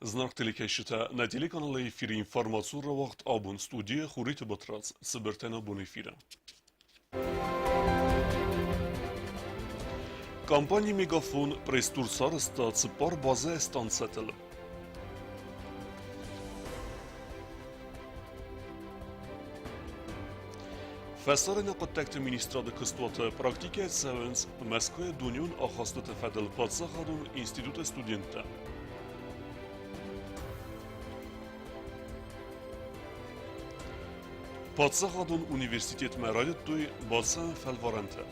Знак телекешите на телеканале ефири информацию вақт абун студия хурит батраз сбертена бун эфира. Компания Мегафон престур сарыста цыпар база станцетел. Фасарина قد министра de кыстуаты практика севенс Москве дунюн ахасты тефедел патсахадун института студента. Патсахадун университет Мералеттуй Басан Фелваранте.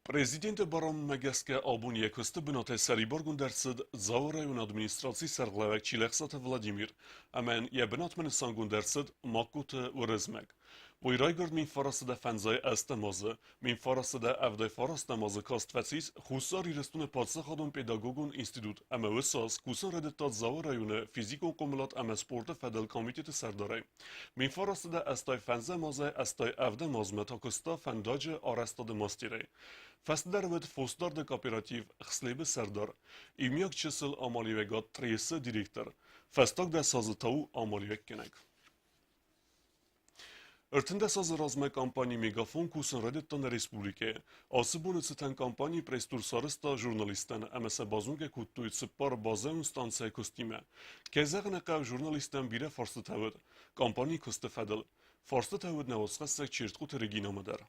Президент Барам Мегеске Абун якосты бинате Сариборгун дерсид Зау район администрации Сарглавек Чилексата Владимир, амен ябинат Менесангун дерсид Макута Урезмек. Ойрайгорд мин фарасыда фензай эстемазы, мин фарасыда эвдай фарастемазы кастфетсис хусар ирестуне падсахадун педагогун институт, ама высас кусан редеттат Зау районе физико комилат ама спорта федел комитеты сардарай. Мин фарасыда эстай фензе мазай эстай эвде мазмет акыста фендаджи арестады мастирай. Фестдервет фостарда кооператив Хслебе Сардар, имяк чисел амаливегат трейсы директор, фестак да сазытау амаливек кенек. Өртінде сазы размай компания Мегафон кусын Редеттан Республике, асыбуны цитен компания престур сарыста журналистен, әмесе базунге куттуй цыппар базен станция костиме. Кезеғіне қав журналистен бире фарсы тәвід, компания косты федел. Фарсы тәвід навосқасек чертқут регинамыдар.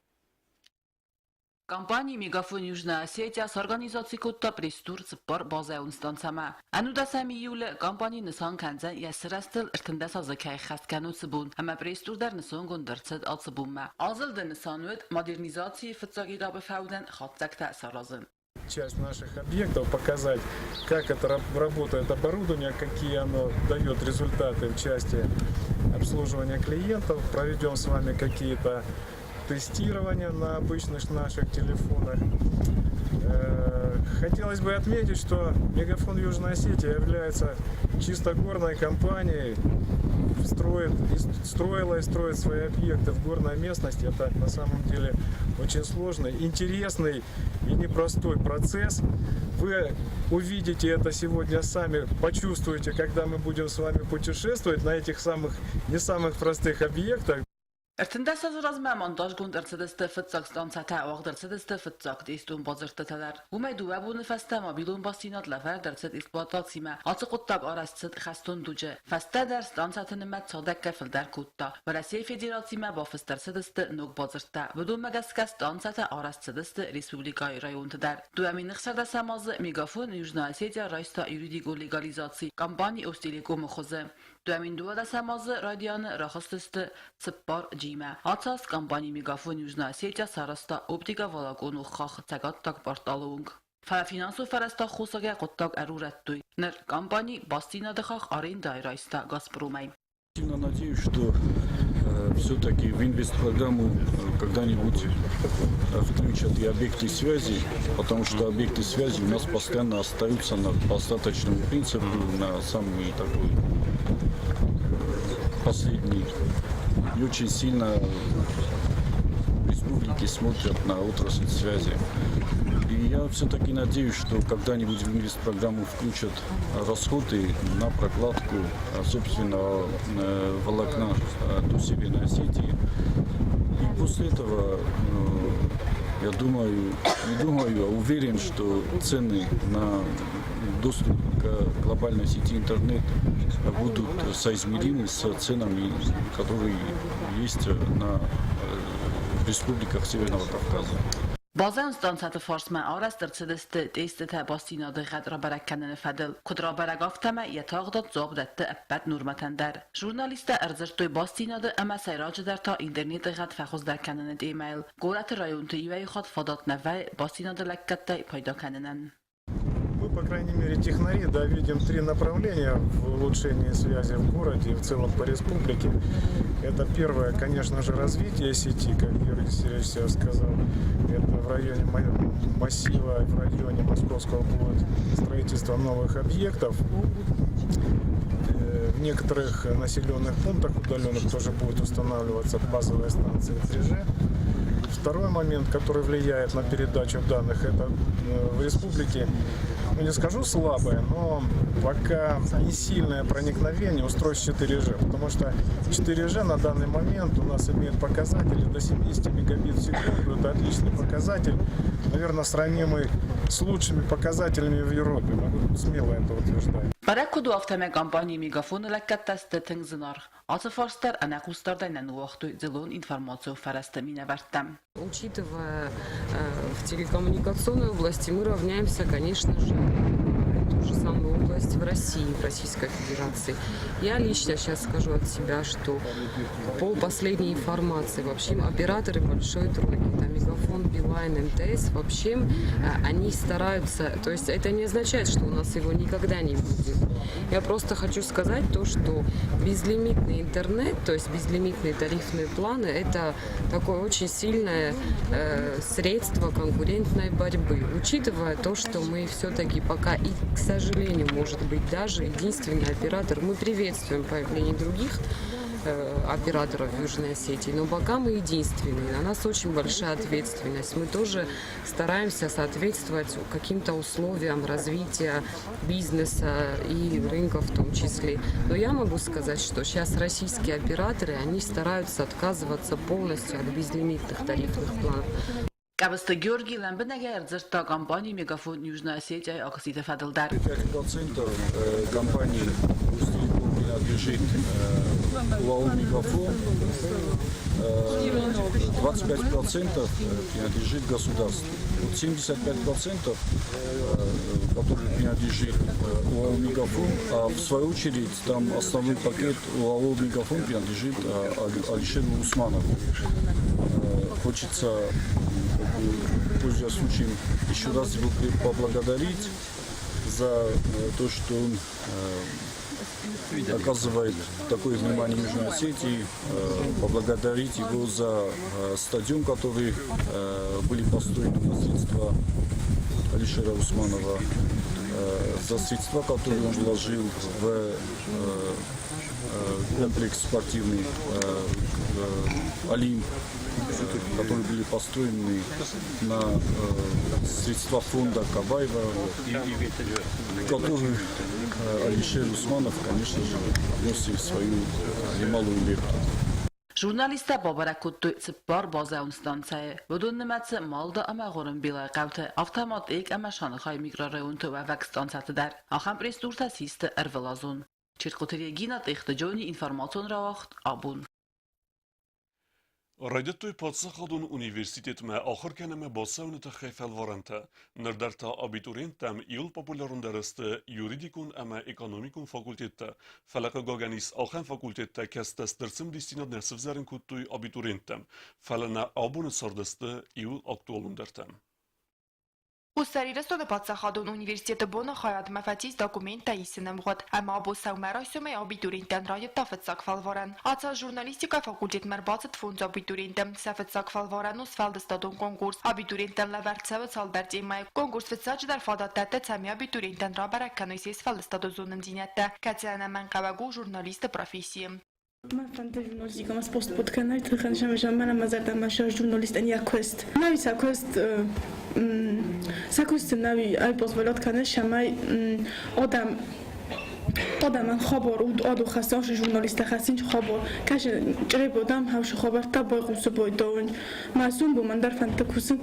Компания Мегафон Южная Осетия с организацией Котта престур цыппар база унстанцама. Ануда сами юле компания Нисан Канзан ясырастыл иртында сазы кай хаскану цыбун, ама престурдар Нисан гундырцыд ал цыбунма. Азылды Нисан вид модернизации фицагида бефауден хатцакта саразын. Часть наших объектов показать, как это работает оборудование, какие оно дает результаты в части обслуживания клиентов. Проведем с вами какие-то тестирования на обычных наших телефонах. Хотелось бы отметить, что Мегафон Южная Осетия является чисто горной компанией, строила и строит свои объекты в горной местности. Это на самом деле очень сложный, интересный и непростой процесс. Вы увидите это сегодня сами, почувствуете, когда мы будем с вами путешествовать на этих не самых простых объектах. Ertinde sazırazma montaj gund ertsedeste fıtsak stansata ağd ertsedeste fıtsak deistun bazırtatalar. Umeydu ve bu nefeste mobilun basinat lefer derset eksploatatsime. Atı kuttak arastsıt xastun duce. Feste der stansatını met sadekke filder kutta. Ve resiye federatsime bafız dersedeste nok bazırtta. Budun megeske stansata arastsedeste Respublikay rayontu der. Duemin nıkserde semazı Megafon Южная Осетия raysta yuridigo legalizatsiy kampanya ostelekomu xoze. Duemin duvada semazı radyanı raxasteste цыппар джима. Атас компания Мегафон Южная Осетия сараста оптика валагону хах цагаттак порталунг. Финансу фараста хусага коттак арураттуй. Нер компания бастинадахах аренда райста Газпромай. Сильно надеюсь, что все-таки в инвестпрограмму когда-нибудь включат и объекты связи, потому что объекты связи у нас постоянно остаются на остаточном принципе, на самый такой последний. И очень сильно республики смотрят на отрасль связи. И я все-таки надеюсь, что когда-нибудь в инвестпрограмму включат расходы на прокладку собственного волокна до Северной Осетии. И после этого, я думаю, а уверен, что цены на доступ к глобальной сети интернет будут соизмеримы с ценами, которые есть в республиках Северного Кавказа. Bazı stansatı farsman arast dersedeste testete bastinadı qadra barakkanını fadil. Kudra baragaftama yatağdat zabdatte ebbet nurmatender. Jurnaliste erzirtoy bastinadı ama sayracı der ta interneti qad faxuz derkanını email. Gorat rayontu ivay xad fadat navay bastinadı lakkatta payda kanınan. Мы, по крайней мере, технари, да, видим три направления в улучшении связи в городе и в целом по республике. Это первое, конечно же, развитие сети, как Юрий Сергеевич сказал. Это в районе массива, в районе Московского будет строительство новых объектов. некоторых населенных пунктах удаленных тоже будет устанавливаться базовая станция 3G. Второй момент, который влияет на передачу данных, это в республике, ну не скажу слабое, но пока не сильное проникновение устройств 4G, потому что 4G на данный момент у нас имеет показатели до 70 мегабит в секунду. Это отличный показатель, наверное, сравнимый с лучшими показателями в Европе. Могу смело это утверждать. Barekudu aftame kampanja megafonu lekketteste tengzinar. Atıfarstar anaqustardan uaqtu zilon информацию фарастамина вартам. Учитывая в телекоммуникационной области, мы равняемся, конечно же, ту же самую область в России, в Российской Федерации. Я лично сейчас скажу от себя, что по последней информации, вообще операторы большой тройки, там Мегафон, Билайн, МТС, вообще они стараются, то есть это не означает, что у нас его никогда не будет. Я просто хочу сказать то, что безлимитный интернет, то есть безлимитные тарифные планы, это такое очень сильное средство конкурентной борьбы. Учитывая то, что мы все-таки пока и, к сожалению, может быть, даже единственный оператор, мы приветствуем появление других операторов в Южной Осетии, но пока мы единственные, на нас очень большая ответственность. Мы тоже стараемся соответствовать каким-то условиям развития бизнеса и рынка в том числе. Но я могу сказать, что сейчас российские операторы, они стараются отказываться полностью от безлимитных тарифных планов. Кабысты Георгий Ламбенеге эрзерта компании Мегафон Южная Осетия Аксита Фаделдар. 5% компании Ростелеком принадлежит УАО «Мегафон», 25% принадлежит государству. 75%, которые принадлежит УАО «Мегафон», а в свою очередь там основной пакет УАО «Мегафон» принадлежит Алишеру Усманову. Хочется, пользуясь случаем, еще раз его поблагодарить за то, что он оказывает такое внимание Южной Осетии, поблагодарить его за стадион, который были построены на средства Алишера Усманова, за средства, которые он вложил в комплекс спортивный «Олимп», которые были построены на средства фонда Кабаева, в который Алишер Усманов, конечно же, вносил свою немалую лепту. Jurnalistlar Babarakuttu Tsipbar bazaun stansiya budun nimatsi malda amag'urin bila qavti avtomat ek ama Shanghai mikrorayon tuvavak stansiyatidar aham resturta sisti ervelazun. Чиркотерегина техтаджони информацион равахт абун. Радетуй подсахадун университет ма ахыр кенеме басауны тахайфал варанта. Нердарта абитуриентам ил популярун дарысты юридикун ама экономикун факультетта. Фалака гаганис ахам факультетта кастас дырсым дистинад несвзарин куттуй абитуриентам. Фалана абуны сардысты ил актуалун дартам. Ուսարիրստոնը բացախադուն ունիվերսիտետը բոնը խայատ մաֆատիս դոկումենտ տայիսինեմ գոտ, այմա բոսավ մերայսում է աբիտուրինտեն ռայետա ֆծակվալ վարան։ Ացա ժուրնալիստիկա ֆակուլտետ մեր բացըտ ֆունձ աբիտուրինտեմ սա ֆծակվալ վարան ու սվալդստադուն կոնկուրս։ Աբիտուրինտեն լավերցավը ցալբերտի մայ կոնկուրս ֆծաչ դար ֆադատտե ցամի աբիտուրինտեն ռաբարականույսի սվալդստադոզունն դինյատը։ Կացիանա մեն կավագու ժուրնալիստը պրոֆեսիի։ من فهمت ژورنالیستیکا از پست بود کنار تخنشم میشم منم از دردم ماشا ژورنالیست انیا کوست نوی ساکوست نوی ای پاسولات کنه شمای آدم خبر آدو خستانش ژورنالیست خستین خبر کاش جری بودم هاوش خبر تا با قوس بود داون معصوم بو من در فهمت کوسن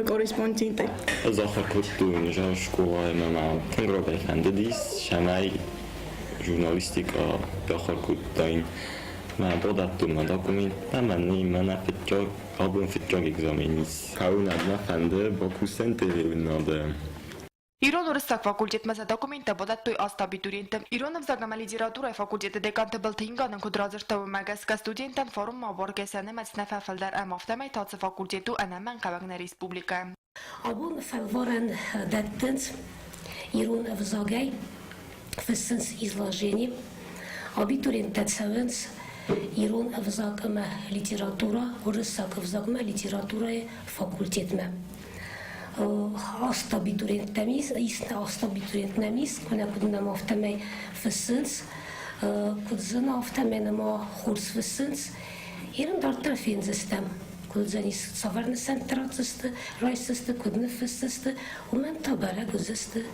کورسپوندنت از آخر کتو اینجا شکوه من تنگرا بکنده دیست شمای ژورنالیستیکا داخل کود داین من بودم من داکومنت من فتجار آبون فتجار اگزامینیست کارون ادنا فنده با کوسن تریوناده Իրոն օրստակ ֆակուլտետ մեզ դոկումենտը բոդատոյ աստաբիտուրիենտը Իրոնը վզագամա լիտերատուրա ֆակուլտետը դեկանտը բլթինգան կոդրազրտով մագասկա ստուդենտան ֆորում մաբորգեսանը մեծնեֆաֆալդար ամավտամայ տացը ֆակուլտետու անաման կավագնա ռեսպուբլիկա Abun фалворен даттенс Ирон взагай фессенс изложение абитуриентат савенс Ирон взагама литература, орысак взагама литература факультетме. azt abiturient nem is, kuna kudnam aftamei fissens, kudzana aftamei nama hurs fissens, irin dar trafin sistem. Kudzanis savarne centraciste, raisiste, kudne fissiste, men tabara guziste,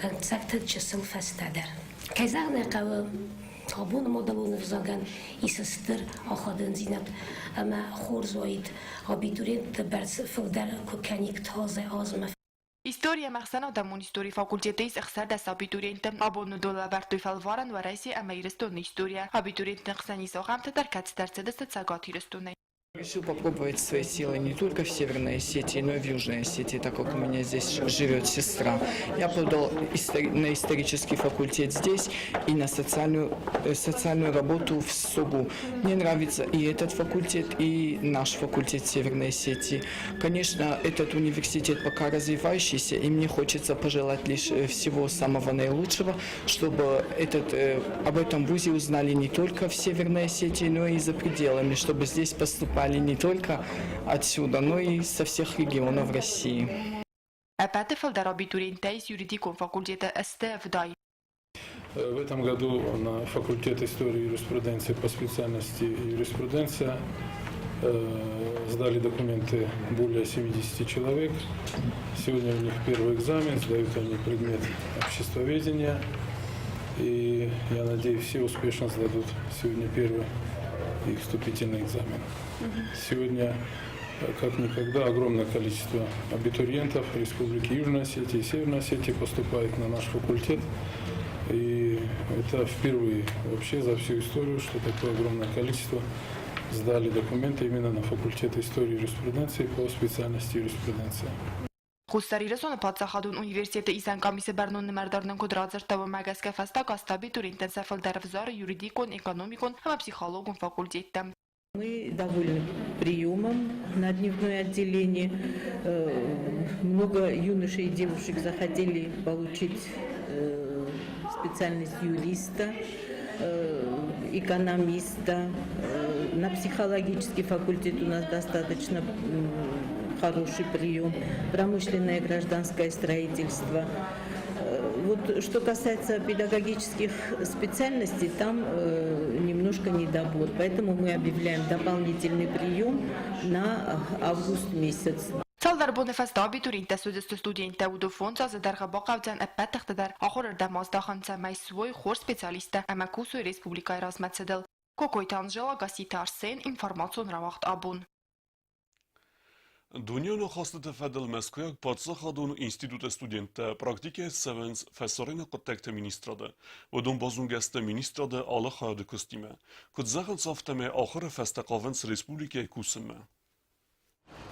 dan tsakta çesel festader. Kayzağne qawa abun modalunu vzagan isistir axadın zinat ama xorzoid abiturient berz filder kokanik taze azme. История Марсана Дамун истории факультета из Ахсада абитуриентам абону дола вартуй фалваран вараси амайрестон история абитуриент Ахсани Сохамта Даркат Старцедеста Цагатирестуне. Решил попробовать свои силы не только в Северной Осетии, но и в Южной Осетии, так как у меня здесь живет сестра. Я подал на исторический факультет здесь и на социальную работу в СОГУ. Мне нравится и этот факультет, и наш факультет Северной Осетии. Конечно, этот университет пока развивающийся, и мне хочется пожелать лишь всего самого наилучшего, чтобы об этом вузе узнали не только в Северной Осетии, но и за пределами, чтобы здесь поступали не только отсюда, но и со всех регионов России. В этом году на факультет истории и юриспруденции по специальности юриспруденция сдали документы более 70 человек. Сегодня у них первый экзамен, сдают они предмет обществоведения. И я надеюсь, все успешно сдадут сегодня первый их вступительный экзамен. Сегодня, как никогда, огромное количество абитуриентов Республики Южной Осетии и Северной Осетии поступает на наш факультет. И это впервые вообще за всю историю, что такое огромное количество сдали документы именно на факультет истории и юриспруденции по специальности юриспруденция. Խուստարիրեսոնը Փաթսախադուն ունիվերսիտետը Իսանկամիսը Բեռնուն նմարդարնն կոդրաձրտավը մագասկա ֆաստակ աստաբիտուր ինտենսիվալ դարվզարը юридикон, экономикон, психологон факультетом. Мы довольны приемом на дневное отделение. Много юношей и девушек захотели получить специальность юриста, экономиста. На психологический факультет у нас достаточно хороший прием, промышленное и гражданское строительство. Вот что касается педагогических специальностей, там немножко недобор, поэтому мы объявляем дополнительный прием на август месяц. Салдарбоны фаста абитуриента судесты студента удофонца за даргабақавцан аппатахтадар ахор дамаздаханца майсвой хор специалиста амакусу республика размацедел. Кокой Танжела Гасита Арсен информацион равахт абун. Դունյանը խաստը ֆեդել մեսկոյակ պատսախադուն ինստիտուտը ստուդենտը պրակտիկե սևենց ֆեսորինը կտեկտը մինիստրադը, ոդուն բոզունգեստը մինիստրադը ալը խայադը կստիմը, կտզաղն ծավտեմե ախրը ֆեստակավենց ռեսպուլիկե կուսիմը.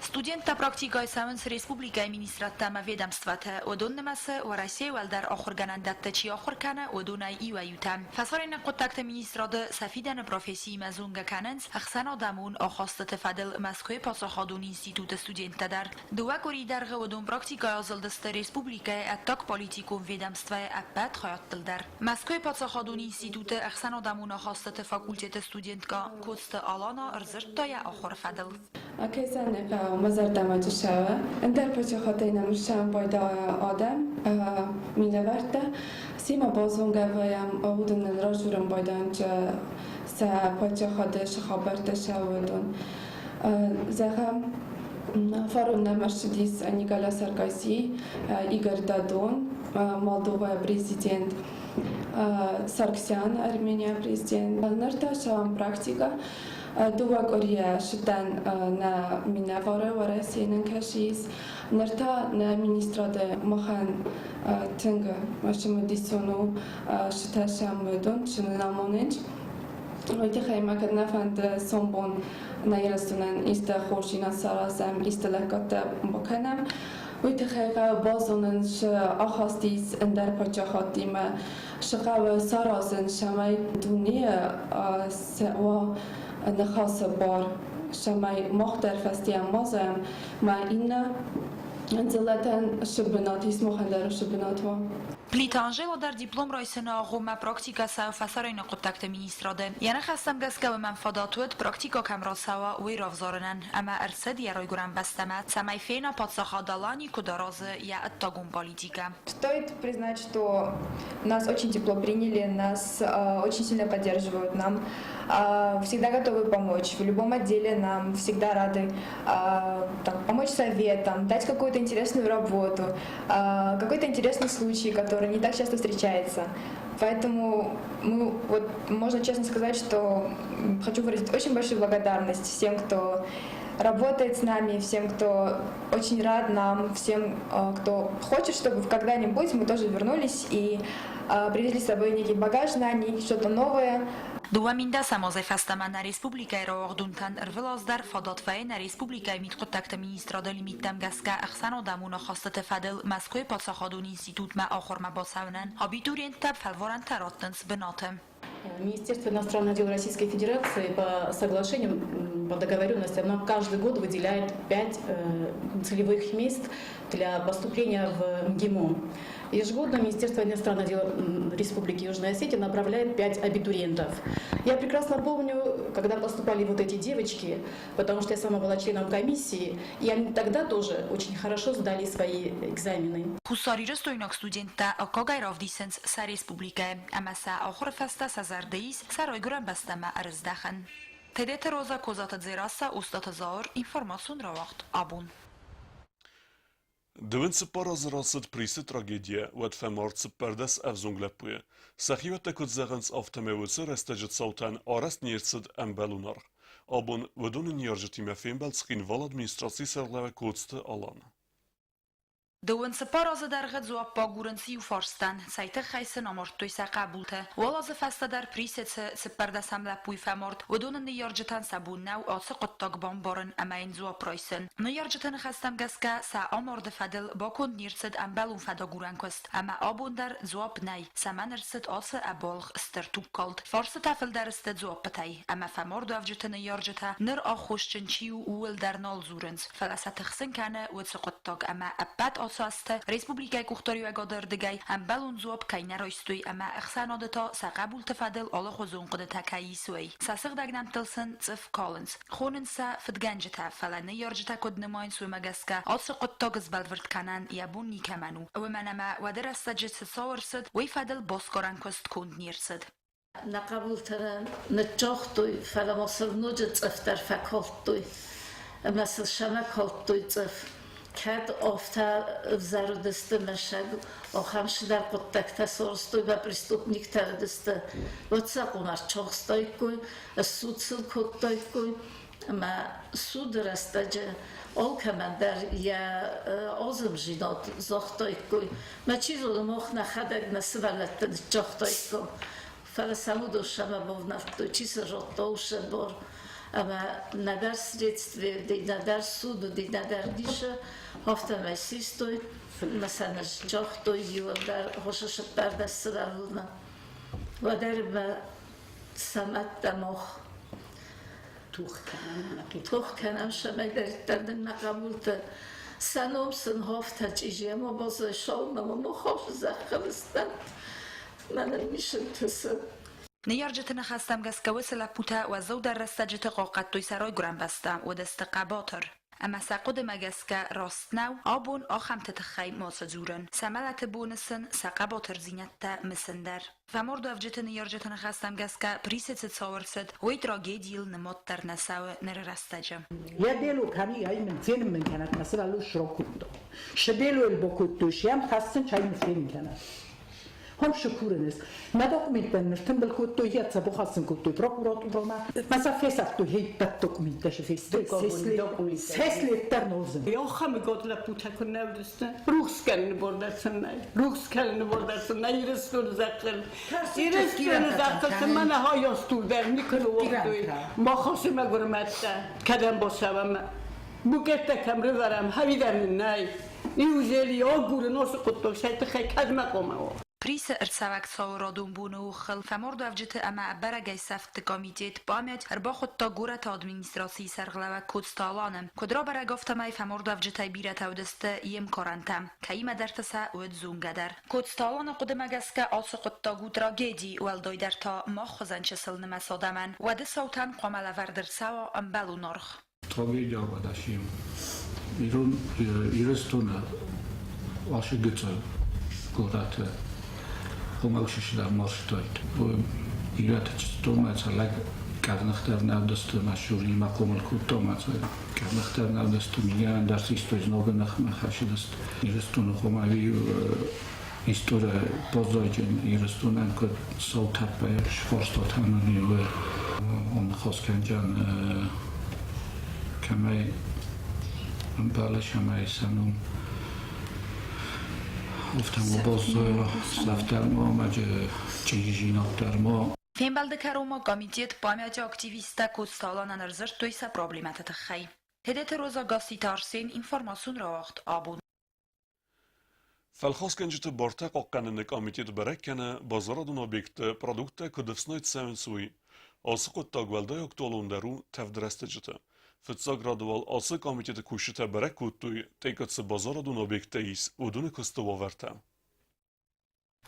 Студентта практикой Савенс Республика министраттама ведомствата одоннамасы в России валдар охорганандатта чи охоркана одонай иваютам. Фасорина контакта министрады сафидана профессии мазунга кананс ахсан адамун охостат фадел Москвы пасахадун института студенттадар. Дуа коридарга одон практикой азылдысты республика аттак политикум ведомства аппат хаяттылдар. Москвы пасахадун института ахсан адамун охостат факультета студентка кодсты алана рзырттая охор фадел. Akizane mazardama tushawa endar pochakhatayna musham boyda odam minavarte sima bozunga vayam udun rajurum boydancha sa pochakhade shahabarte shawdun zaham Форум Маршидис Никола Саркози, Игорь Дадон, Молдова президент, Сарксян, Армения президент. Нарташам практика. Дуа Корея шитан на минавара варасинен кашис. Нарта на министраде махан тенга машимадисону шиташам медон шинамоненч. Heute خیمه که نفند سومبون نیرستونن است خوشینا سرازم است لکات بکنم. heute خیمه بازونن ش آخاستیس اندر پچهاتی ما شقاو سرازن شمای دنیا و نخاس بار شمای مختر فستیم مازم ما این انزلتن شبناتیس مخندر شبناتوا. Plitangelo dar diplom roisena goma praktika sa fasarina kontakte ministrade. Yana khastam gaska و منفاداتوت praktika kamrasawa wiravzaranan ama ersed яройгуран бастамат самай фена подсахадалани кударазы я оттагун политика. Стоит признать, что нас очень тепло приняли, нас очень сильно поддерживают, нам всегда готовы помочь. В любом отделе нам всегда рады помочь советом, дать какую-то интересную работу, какой-то интересный случай, который не так часто встречается. Поэтому можно честно сказать, что хочу выразить очень большую благодарность всем, кто работает с нами, всем, кто очень рад нам, всем, кто хочет, чтобы когда-нибудь мы тоже вернулись и привезли с собой некий багаж знаний, что-то новое. Duaminda samozaj fastama na Respublikai Roorduntan Rvelazdar Fadatfai na Respublikai mit kontakte ministrade limittam gaska axsan odamuna khastat fadel Moskva Podsakhadun Institut ma akhir ma basawnan abiturientab falvoran taratns benatem. Министерство иностранных дел Российской Федерации по соглашениям, по договоренностям нам каждый год выделяет 5 целевых мест для поступления в МГИМО. Ежегодно Министерство иностранных дел Республики Южная Осетия направляет 5 абитуриентов. Я прекрасно помню, когда поступали вот эти девочки, потому что я сама была членом комиссии, и они тогда тоже очень хорошо сдали свои экзамены. Хусариры стоинок студентта Акагайравдисенс са республика, амаса ахор фаста сазардеис саройгуран бастама арыздахан. Тедет роза козат зераса устат заур информацион равахт абун. Dëvënë para zërasët prisit tragedje u të femartë së përdes evzunglepuje. Sahivet të këtë zëgënës aftë me vësë reste gjithë sautan arast njërësët e mbelunar. Abun vëdonë njërgjëti me fembel s'kin val administraci sërgleve kodës të alanë. دوون سپاراز در غد زواب باگورنسی و فارستان سایت خیسن آمارتوی سقابوته والاز فسته در پریست سپرده سمله پوی فمارد و دون نیارجتن سبون نو آسه قطاق بامبارن اما این زواب پرایسن نیارجتن خستم گسکه سا آمارد فدل با کند نیرسد امبلون فدا گورن کست اما آبون در زواب نی سمن ارسد آسه ابالغ استرتوب کالد فارس تفل در استد زواب پتای اما فمارد افجتن نیارجته نر آخوشچن چیو اول در نال زورنز فلسه تخسن کنه و قطاق اما ابد ساسته Respublikai Kuhtariu Egaderdegay am balun zuab kaina roistui ama axsanodeta sa qabul tafadel ala khuzunqda takayisui sa sigdagnam tilsin tsif Collins khonin sa fidganjata falana yarjata kodnamain sumagaska also qottogz balvert kanan yabuni kamanu و منما ودرست جس صورسد ويفادل بوسكوران كوست كوند نيرسد نقبول ترى نجاختوي فلا مصر نوجد افتر فكالتوي مثل شمك هالتوي تف كاد أفتر زردست مشاغ آخرش در قطعه تصورستوی و پرستوپنیک تردست واتساقونار چاقستای کوی سودسل کتای کوی ما سود رستجه آل که من در یا آزم جینات زاختای کوی ما چیزو دماغ نخدگ نسولت جاختای کوی فلسمو شما بودنفتوی چیز راتاوشه بار اما ندر средстве, да и ندر суд, да и ندر диша, автомай систой, مثلا جاختوی دیوار خوشش پرده سرالونه و در با سمت دماغ توخ کنم شما در نقبول تا سنوم سن هفته چیزی اما باز شاوم اما مخاف زخمستن من میشم تسد نیارجتن خستم گسکه وصل پوتا و زود در رستجت قاقت توی سرای گرم بسته و دست قباتر اما سقود مگسکه راست نو آبون آخم تتخی ماسزورن سملت بونسن سقباتر زینت مسندر و مرد افجت نیارجتن خستم گسکه پریست تصورسد وی تراگیدیل نمات در نساو نر رستجم يدلو كمي أي من زين من كانت مثلا لو شراكوندو شدلو البوكوتوش يام خاصن شاي مثلين كانت هم شكورنس ما دوكمنت نرتم بالكوتو ياتsa بخاصن كوتو прокуратура ما سافيسافتو هي بالدوكمنت سيسلي ترنوزن يا خم قد لا بوتا كنا بدستن روكسكن بردسن يرستون زقل من ها يستول در میکنه وقتی ما خواستیم گرمت کدام باشم بوکت کمره ورم هویدم نه نیوزلی آگور ناس قطب شاید خیلی کدام قومه بريس ارساوك صورادون بونو خل فمرد افجت اما برگي سفت كوميتيت باميت ارباخ التاغورة ادمنستراسي سرغلوا كودستالانم كدرا برگفتماي فمرد افجت بيرت اودست يم كورانتم كيما درتسا ودزونگدر كودستالان قدمگسك آسق التاغو تراجيدي والدوي درتا ماخزنچسل نمسادمن ود صوتن قمل وردر سوا امبلو نرخ Tragédia badashim. Irestuna vaše gıçal kodate homavşişler marştayt. Bu iratçıtomaçalar karnaxtarnavdastı maşhuri maqomal kutomaçalar. Karnaxtarnavdastı milyan dersi istoz noganach maxashidast. Irestuna homavi istoriya pozaycın irestunan kod savtapay şforstatanını ve onu xoskancan كما بلش همه سنون گفتم و باز سفتر ما مجه چیزی نکتر ما Фембалды карома комитет памяти активиста Кудсталана нарзырт тойса проблемата тахай. Хедете роза гасти тарсен информацион раахт абун. فالخاص كنجت بارتق قانون كوميتيت بركنا بازارادون اوبيكت برودكت كدفسنايت ساونسوي اسق التاغوالدا يكتولون درو تفدرستجته Fıtsak radyoval ası komiteti kuşite berek kuttuy tekatsı bazaradun obyekteyis udunu kıstıva vertem.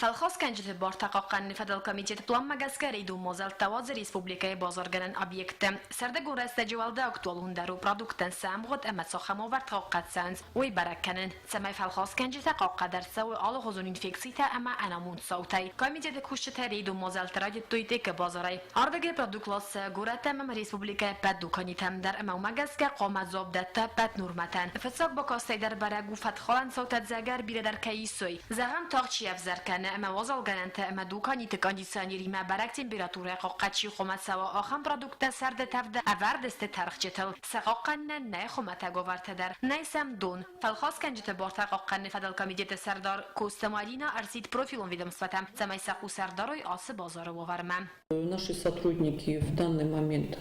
فالخاص كانجت بارتقا قن فدل كوميتيت بلان مغاسكاري دو موزل تواز ريسبوبليكاي بازارگرن ابيكت سردگون رستجوال دا اكتوالون دارو برودكتن سامغد اما سخمو ورتقا قدسانز وي بركنن سماي فالخاص كانجت قاقا درساوي آلو خزون انفكسيتا اما انامون صوتاي كوميتيت كوشت ريدو موزل تراجت تويتك بازاراي اردگه برودكلاس گورت اما ريسبوبليكاي پد دوكانيتم در اما مغاسكا قامت زابدتا پد نورمتن فساق باكاستي در برگو فتخالن صوتت زگر بیره در کیسوی زهم تاقچی افزرکن اما وزال گرنت اما دوکانی تکاندیسیونری ما برک تمپراتوره قاقچی خمت سوا آخم پرودکت سرد تفد اوردست ترخچتل سقاقن نه خمت گوورت در نیسم دون فالخاص کنجت بارت قاقن فدل کمیدیت سردار کوستمالина ارسید پروفیلون ведомством самой саку сардарой асы базара вовармам. Наши сотрудники в данный момент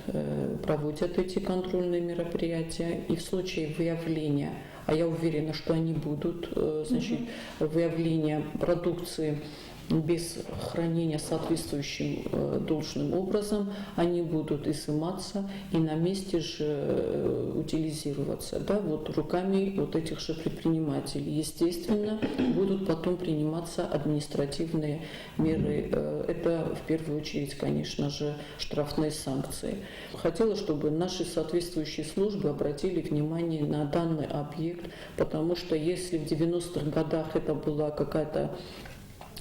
проводят эти контрольные мероприятия и в случае выявления, а я уверена, что они будут, значит, выявления продукции без хранения соответствующим должным образом, они будут изыматься и на месте же утилизироваться, да, вот руками вот этих же предпринимателей. Естественно, будут потом приниматься административные меры. Это в первую очередь, конечно же, штрафные санкции. Хотела, чтобы наши соответствующие службы обратили внимание на данный объект, потому что если в 90-х годах это была какая-то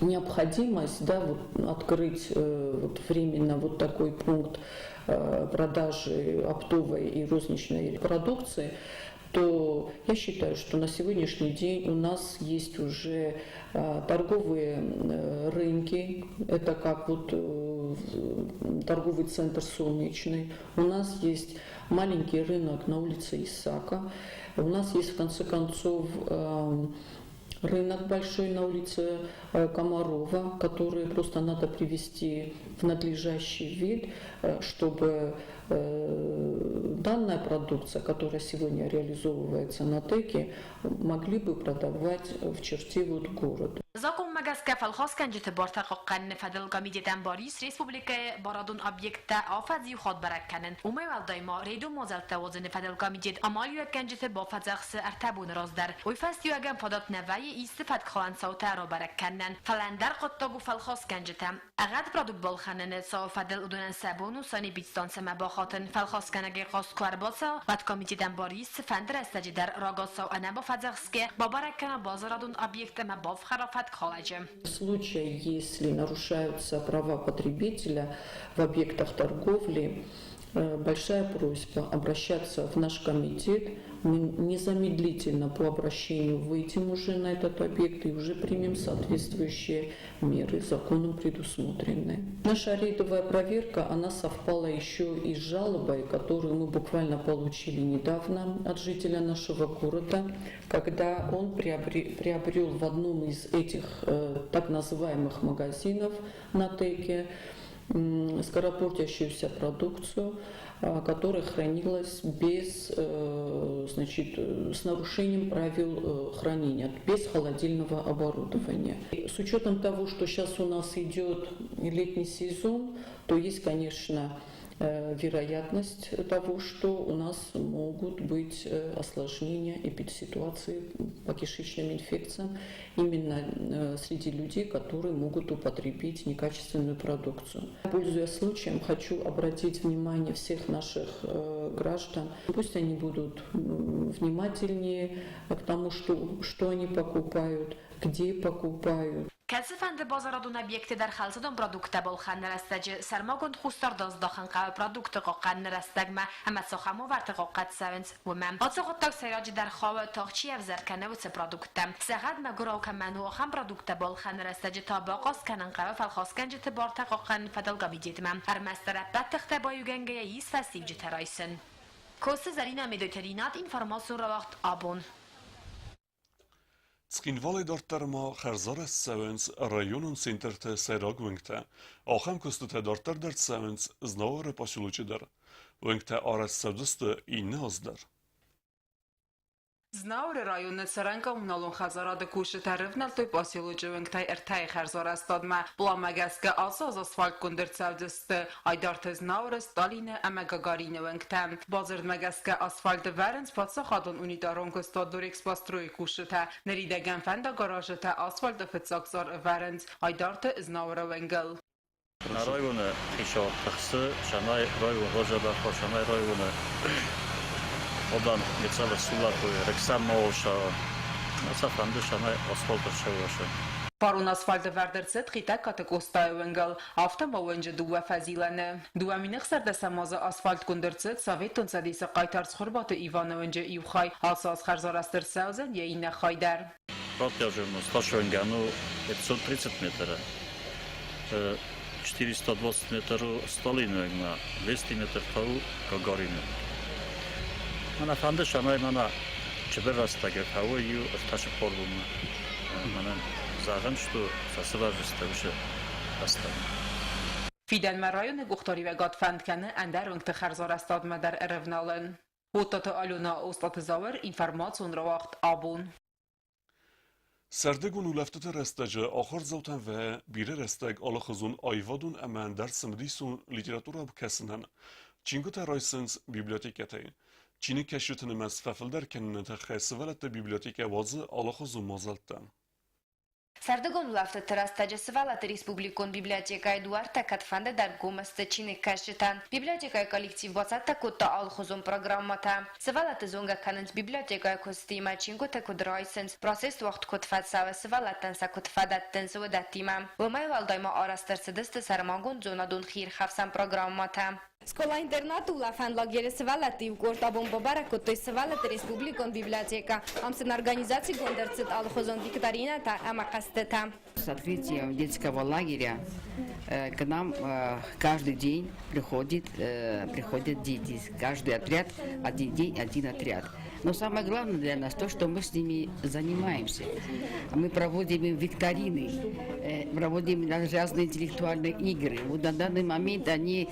необходимость, да, вот, открыть вот, временно вот такой пункт продажи оптовой и розничной продукции, то я считаю, что на сегодняшний день у нас есть уже торговые рынки, это как вот торговый центр Солнечный, у нас есть маленький рынок на улице Исака, у нас есть в конце концов рынок большой на улице Комарова, который просто надо привести в надлежащий вид, чтобы данная продукция, которая сегодня реализовывается на ТЭКе, могли бы продавать в черте вот города. زاكم مجازكا فالخاص كان جت بارتقا قن فدل كوميديتان باريس ريسبوبليكا بارادون ابيكتا افادي خود بركنن وما والدايما ريدو موزل توازن فدل كوميديت اماليو كان جت بافزخس ارتبون رازدر ويفاستيو اگم فادات نوای استفاد خلان صوتا رو بركنن فلندر قطاگو فالخاص كان جتم اغاد برادو بالخنن سو فدل ادونن سابونو ساني بيتستان سما باخاتن فالخاص كان اگه قاس كوارباسا وات كوميديتان باريس فندر استجدر راغاسا انا بافزخسكه بابركن بازارادون ابيكتا ما باف خرافات В случае, если нарушаются права потребителя в объектах торговли, большая просьба обращаться в наш комитет. Мы незамедлительно по обращению выйдем уже на этот объект и уже примем соответствующие меры, законом предусмотренные. Наша рейдовая проверка, она совпала еще и с жалобой, которую мы буквально получили недавно от жителя нашего города, когда он приобрел в одном из этих так называемых магазинов на ТЭКе скоропортящуюся продукцию, которая хранилась без, значит, с нарушением правил хранения, без холодильного оборудования. С учетом того, что сейчас у нас идет летний сезон, то есть, конечно, вероятность того, что у нас могут быть осложнения эпидситуации по кишечным инфекциям именно среди людей, которые могут употребить некачественную продукцию. Пользуясь случаем, хочу обратить внимание всех наших граждан. Пусть они будут внимательнее к тому, что они покупают, где покупают. Kelsefende bazaradun obyekti dar xalsadon produkta bolxan rastaj sarmagond xustardoz daxan qawa produkta qoqqan rastagma amat soxamo vart qoqqat savens wamam atsoqottak sayaj dar xawa taqchi avzarkana wts produkta sagad maguraw kamanu xam produkta bolxan rastaj tabaqas kanan qawa falxoskanj tibarta qoqqan fadal gabijetmam armastarabat taxta boyuganga yis fasivj taraysin kosa zarina medoterinat informasyon rawaqt abon Цкинвали дартарма херзар севенс районун центрте сайраг вингте. Ахам кустуте дартар дарт севенс знаваре пасулучидар. Вингте арас севдусте и наздар. Znaury rajony Serenka unalun Hazarada kuszy tarywna той pasilucı tej ertay Harzara stadma blamagaske asaz asfalt kundirtsavdiste aydarte Znaure Staline ama Gagarine wengtem bazırd magaske asfalt verens patsa xadon unidaron kustadorix pastroi kushita neridegen fenda garajete asfalt fetsakzar verens aydarte Znaure wengel Na rajone Hisha Taxsı, Şanay rayon Rojada, Şanay rayonu Odan niecałe Sulatoje, Reksamoša, Nasafande Şanay asfalta Şevaşı. Parun asfaltı verdirset xita katekosta wengel afta mawınca duva fazilane. Duva minix serdesamaza asfalt kundirset Sovetun sadisi qaytars xurbatı Ivanovinca ivxay asas xarzarastır savzen yayına xaydar. Протяженность Ташвенгanu 530 метра, 420 метров Сталинвенгна, 200 метров Тау Гагарина. Mana fanda Şanay mana çeberastagi havoyu irtashi porbum. Mana zagan что сосважista уже осталось. Fidelme rayonu guxtori ve gatfandkani andarungti Harzarastad madar erevnalın. Utatı aluna ostatı zavır informasyon ravaqt abun. Serdegün uleftete restece ahır zavten ve biri resteg alakızun ayvadun emen dersimdisun literatura bkesinden. Çingute raysens bibliotekete. Çin'i keşfetini mesfefil derken tehesivelette biblioteke vazı alakızun mazaltten. Sardegonu laftă rastaje svalate Respublikon biblioteka Eduarda Katfanda dar gomeste Çin'i keşfeten biblioteka kolektiv vasata kutta alxuzun programmata svalate zonga kanent biblioteka kostima Çingote kudraysens proses vaqt kutfat sava svalatten sa kutfadatten zvodatima vmay valdayma arastırsidiste sarmagun zonadun xir xafsan programmata Школа-интернат улафан лагере свалати в город Абомбабараку, той свалати Республикон библиотека. Амсен организации гондерцит алхозон викторина та амакастета. С открытием детского лагеря к нам каждый день приходят дети. Каждый отряд, один день, один отряд. Но самое главное для нас то, что мы с ними занимаемся. Мы проводим викторины, проводим разные интеллектуальные игры. Вот на данный момент они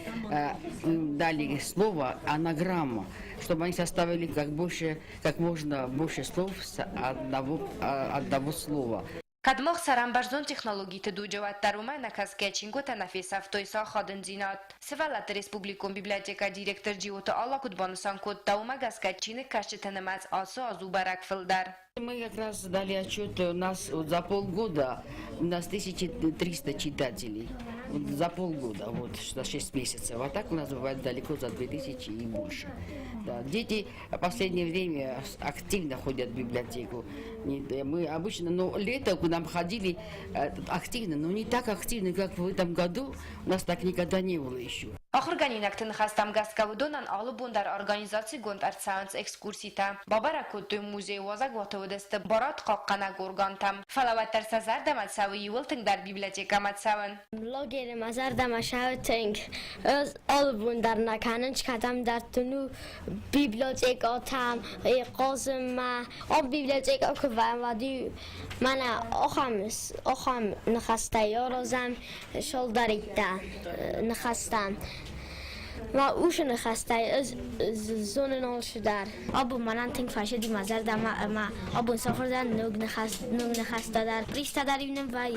дали слово анаграмма, чтобы они составили как можно больше слов с одного слова. Kadmoq sarambarzon texnologiyte dujavattaruma nakazga Çingote nafesaf toysa xadın zinat. Svalat Respublikon biblioteka direktor Jiota Allah kutbanisan kodda umagazga Çin'i kaşçetenemez ası azubarak fildar. Мы как раз дали отчет, у нас вот за полгода у нас 1300 читателей. Вот за полгода, вот за 6 месяцев. А так у нас бывает далеко за 2000 и больше. Да, дети в последнее время активно ходят в библиотеку. Мы обычно, но летом к нам ходили активно, но не так активно, как в этом году. У нас так никогда не было еще. Охорганинак тынхастам гаскавудонан алубун дар организации гонд арцаанс экскурсита. Бабаракуту музей вазак ватовдесте барат қаққана горгантам. Фалаваттар сазардам атсавы ювылтын дар библиотека матсавын. Логер мазардам ашаутинг. Öz алубун дар наканынч кадам дар туну библиотека там қозыма. Об библиотека кувамади мана охам нахаста ярозам шолдаритта нахастам. و اوشون خسته از زون نال شدار آبو منان تنگ فاشه دی مزار دام ما آبو سفر دار نوگ نخسته دار ریسته دار اینم و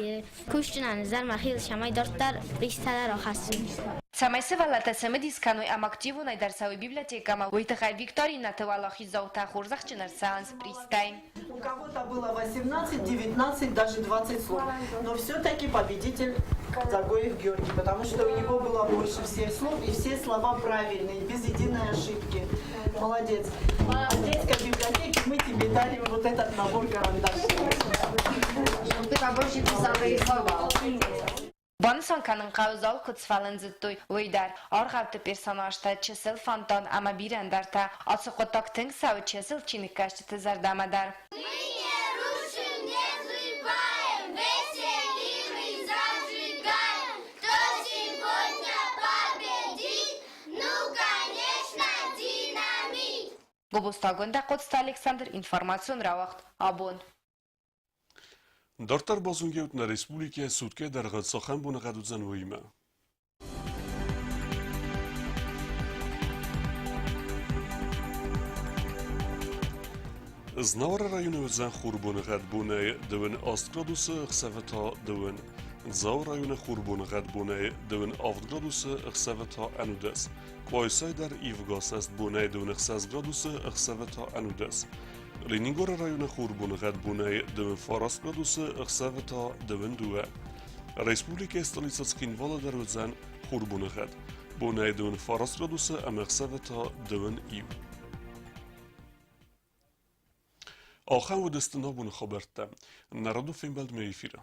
کشتن نظر مخیل شمای دارت دار ریسته دار آخستی Самайсы валата саме дисканой ам активу найдарсавой библиотекама уйтахай Викторина Тавалахи заута хурзахчинар саанс пристай. У кого-то было 18, 19, даже 20 слов. Но все-таки победитель Загоев Георгий, потому что у него было больше всех слов и все слова правильные, без единой ошибки. Молодец. В детской библиотеке мы тебе дарим вот этот набор карандашей. Ты побольше писавые слова. Бансан канын қаузал күтсфалын зыттуй ойдар. Арғавты персонажта чесіл фонтан ама бирандарта. Асы қотак тың сау чесіл чиніккашты тізардамадар. Гобустагонда Котста Александр, информацион равахт, абон. Дартар базунгеут на республике сутке дар гадсахан буна гадудзан вуима. Знавара районы зан хурбуна гадбуна дөвен аст градусы хсавата дөвен. Зау районы хурбуна гадбуна дөвен авт градусы хсавата анудас. Квайсай дар ивгас аст буна дөвен хсаз градусы хсавата анудас. Ленингор районы хурбуна гадбуна дөвен фарас градусы хсавата дөвен дуа. Республика столица Цхинвала дар зан хурбуна гад. Буна дөвен фарас градусы хсавата дөвен ив. آخر و دست نابون خبرته نرادو فیلم بلد می افیره